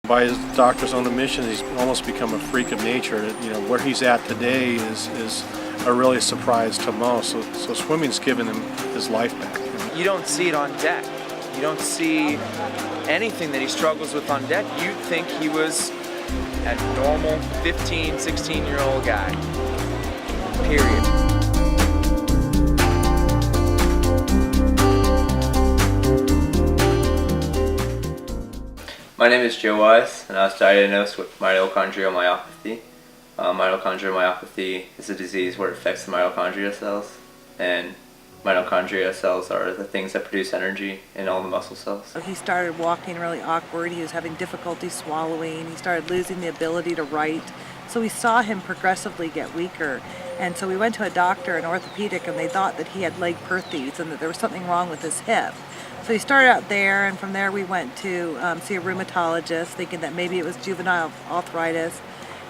By his doctor's own admission, he's almost become a freak of nature. You know, where he's at today is a really surprise to most. So swimming's given him his life back. You don't see it on deck. You don't see anything that he struggles with on deck. You'd think he was a normal 15, 16-year-old guy. Period. My name is Joe Wise, and I was diagnosed with mitochondrial myopathy. Mitochondrial myopathy is a disease where it affects the mitochondria cells, and mitochondria cells are the things that produce energy in all the muscle cells. He started walking really awkward, he was having difficulty swallowing, he started losing the ability to write, so we saw him progressively get weaker. And so we went to a doctor, an orthopedic, and they thought that he had leg perthes and that there was something wrong with his hip. So he started out there, and from there we went to see a rheumatologist, thinking that maybe it was juvenile arthritis.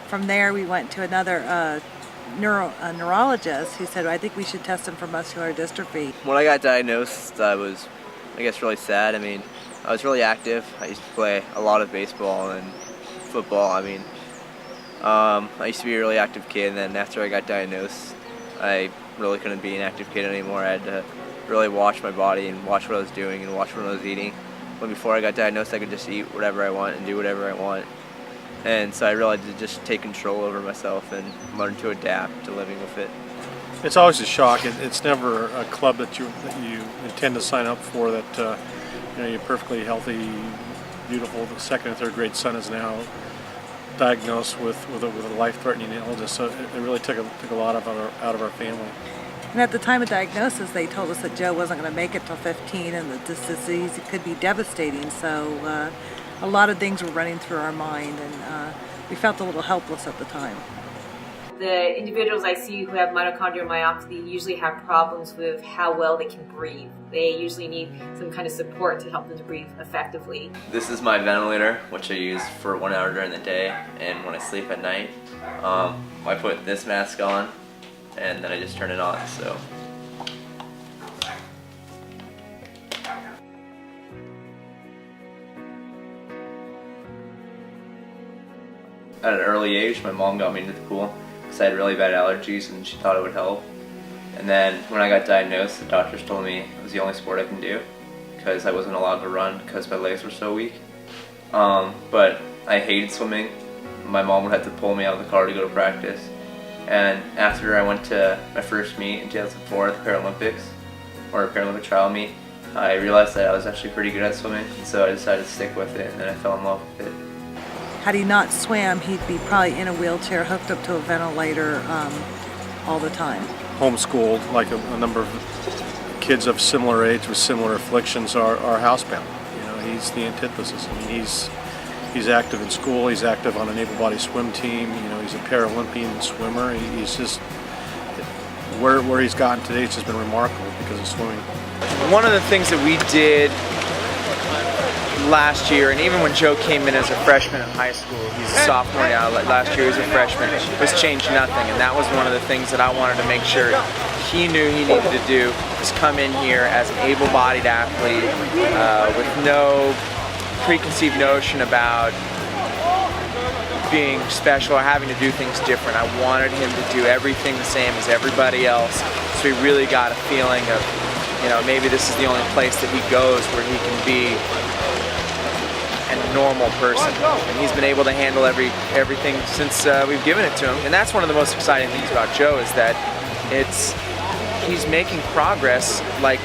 From there we went to another neurologist who said, I think we should test him for muscular dystrophy. When I got diagnosed, I was, really sad. I mean, I was really active. I used to play a lot of baseball and football. I used to be a really active kid, and then after I got diagnosed, I really couldn't be an active kid anymore. I had to really watch my body and watch what I was doing and watch what I was eating. When before I got diagnosed, I could just eat whatever I want and do whatever I want. And so I realized to just take control over myself and learn to adapt to living with it. It's always a shock. It's never a club that you intend to sign up for. That you're perfectly healthy, beautiful. The second and third grade son is now diagnosed with a life-threatening illness. So it really took a lot out of our family. And at the time of diagnosis, they told us that Joe wasn't going to make it till 15 and that this disease could be devastating. So a lot of things were running through our mind, and we felt a little helpless at the time. The individuals I see who have mitochondrial myopathy usually have problems with how well they can breathe. They usually need some kind of support to help them to breathe effectively. This is my ventilator, which I use for 1 hour during the day, and when I sleep at night, I put this mask on, and then I just turn it on. So. At an early age, my mom got me into the pool because I had really bad allergies and she thought it would help. And then when I got diagnosed, the doctors told me it was the only sport I can do because I wasn't allowed to run because my legs were so weak. But I hated swimming. My mom would have to pull me out of the car to go to practice. And after I went to my first meet in 2004 at the Paralympics, or a Paralympic trial meet, I realized that I was actually pretty good at swimming, so I decided to stick with it, and then I fell in love with it. Had he not swam, he'd be probably in a wheelchair, hooked up to a ventilator all the time. Homeschooled, like a number of kids of similar age with similar afflictions are housebound. He's the antithesis. He's active in school. He's active on an able-bodied swim team. He's a Paralympian swimmer. He's just where he's gotten today. It's just been remarkable because of swimming. One of the things that we did last year, and even when Joe came in as a freshman in high school, he's a sophomore now, last year he was a freshman, was change nothing. And that was one of the things that I wanted to make sure he knew he needed to do, is come in here as an able-bodied athlete with no preconceived notion about being special or having to do things different. I wanted him to do everything the same as everybody else, so he really got a feeling of, maybe this is the only place that he goes where he can be a normal person. And he's been able to handle everything since we've given it to him. And that's one of the most exciting things about Joe, is that he's making progress like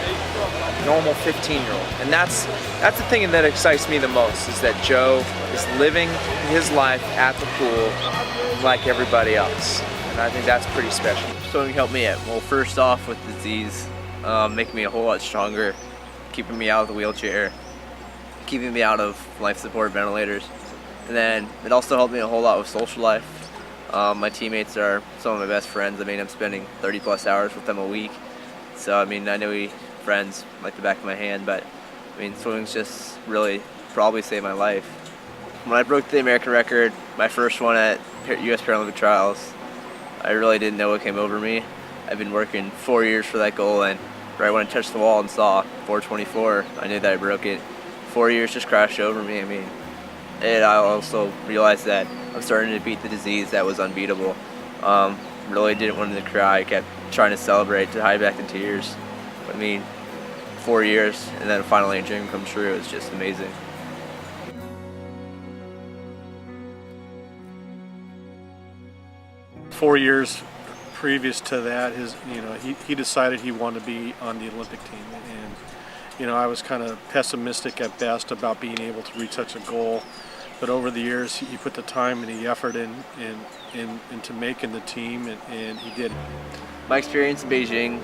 normal 15-year-old. And that's the thing that excites me the most, is that Joe is living his life at the pool like everybody else. And I think that's pretty special. Swimming helped me out. Well, first off, with disease, making me a whole lot stronger, keeping me out of the wheelchair, keeping me out of life support ventilators. And then it also helped me a whole lot with social life. My teammates are some of my best friends. I'm spending 30+ hours with them a week. So I know we friends like the back of my hand, but swimming's just really probably saved my life. When I broke the American record, my first one at U.S. Paralympic trials, I really didn't know what came over me. I've been working 4 years for that goal, and right when I touched the wall and saw 4:24, I knew that I broke it. 4 years just crashed over me. and I also realized that I'm starting to beat the disease that was unbeatable. Really didn't want to cry. I kept trying to celebrate to hide back the tears. I mean, 4 years and then finally a dream come true. It's just amazing. Four years previous to that, he decided he wanted to be on the Olympic team, and I was kind of pessimistic at best about being able to reach such a goal. But over the years, he put the time and the effort into making the team, and he did. My experience in Beijing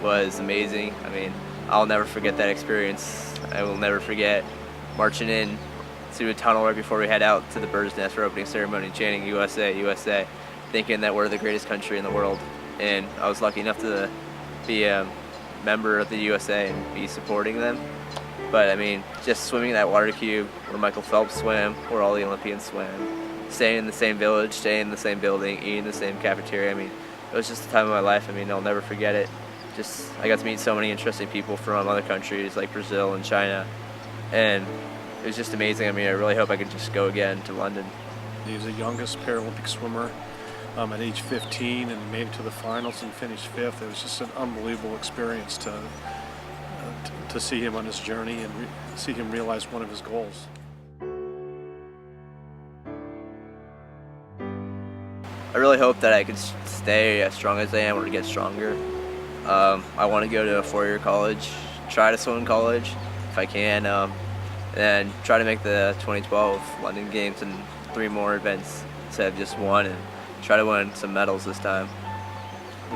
was amazing. I mean, I'll never forget that experience. I will never forget marching in to a tunnel right before we head out to the bird's nest for opening ceremony, chanting USA, USA, thinking that we're the greatest country in the world. And I was lucky enough to be a member of the USA and be supporting them. But I mean, just swimming that water cube where Michael Phelps swam, where all the Olympians swam, staying in the same village, staying in the same building, eating in the same cafeteria. I mean, it was just a time of my life. I mean, I'll never forget it. I got to meet so many interesting people from other countries like Brazil and China, and it was just amazing. I mean, I really hope I could just go again to London. He was the youngest Paralympic swimmer at age 15, and made it to the finals and finished 5th. It was just an unbelievable experience to see him on his journey and see him realize one of his goals. I really hope that I could stay as strong as I am or get stronger. I want to go to a 4-year college, try to swim in college if I can, and try to make the 2012 London Games and 3 more events instead of just 1, and try to win some medals this time.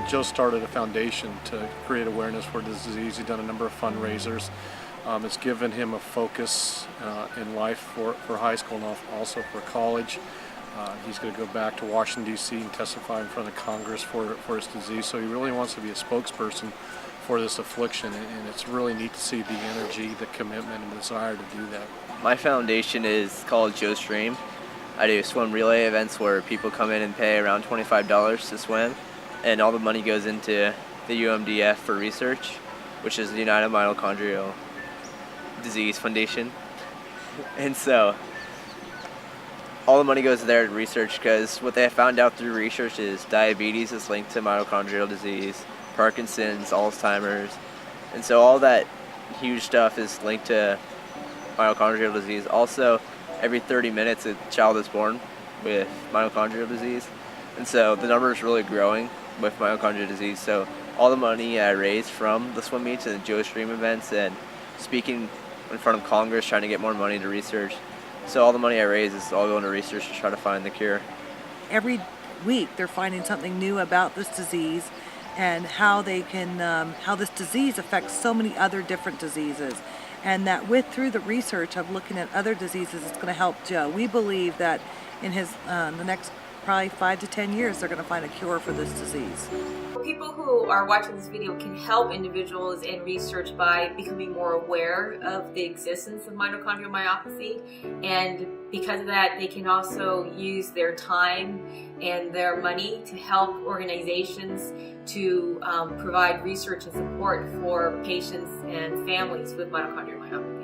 Joe started a foundation to create awareness for the disease. He's done a number of fundraisers. It's given him a focus in life for high school and also for college. He's going to go back to Washington, D.C. and testify in front of Congress for his disease. So he really wants to be a spokesperson for this affliction, and it's really neat to see the energy, the commitment, and desire to do that. My foundation is called Joe's Dream. I do swim relay events where people come in and pay around $25 to swim, and all the money goes into the UMDF for research, which is the United Mitochondrial Disease Foundation. And so all the money goes there to research, because what they have found out through research is diabetes is linked to mitochondrial disease, Parkinson's, Alzheimer's, and so all that huge stuff is linked to mitochondrial disease. Also, every 30 minutes a child is born with mitochondrial disease, and so the number is really growing with mitochondrial disease. So all the money I raise from the swim meets and the Joe Stream events and speaking in front of Congress trying to get more money to research, so all the money I raise is all going to research to try to find the cure. Every week they're finding something new about this disease and how this disease affects so many other different diseases, and that through the research of looking at other diseases, it's going to help Joe. We believe that in the next probably 5 to 10 years, they're going to find a cure for this disease. People who are watching this video can help individuals in research by becoming more aware of the existence of mitochondrial myopathy, and because of that they can also use their time and their money to help organizations to provide research and support for patients and families with mitochondrial myopathy.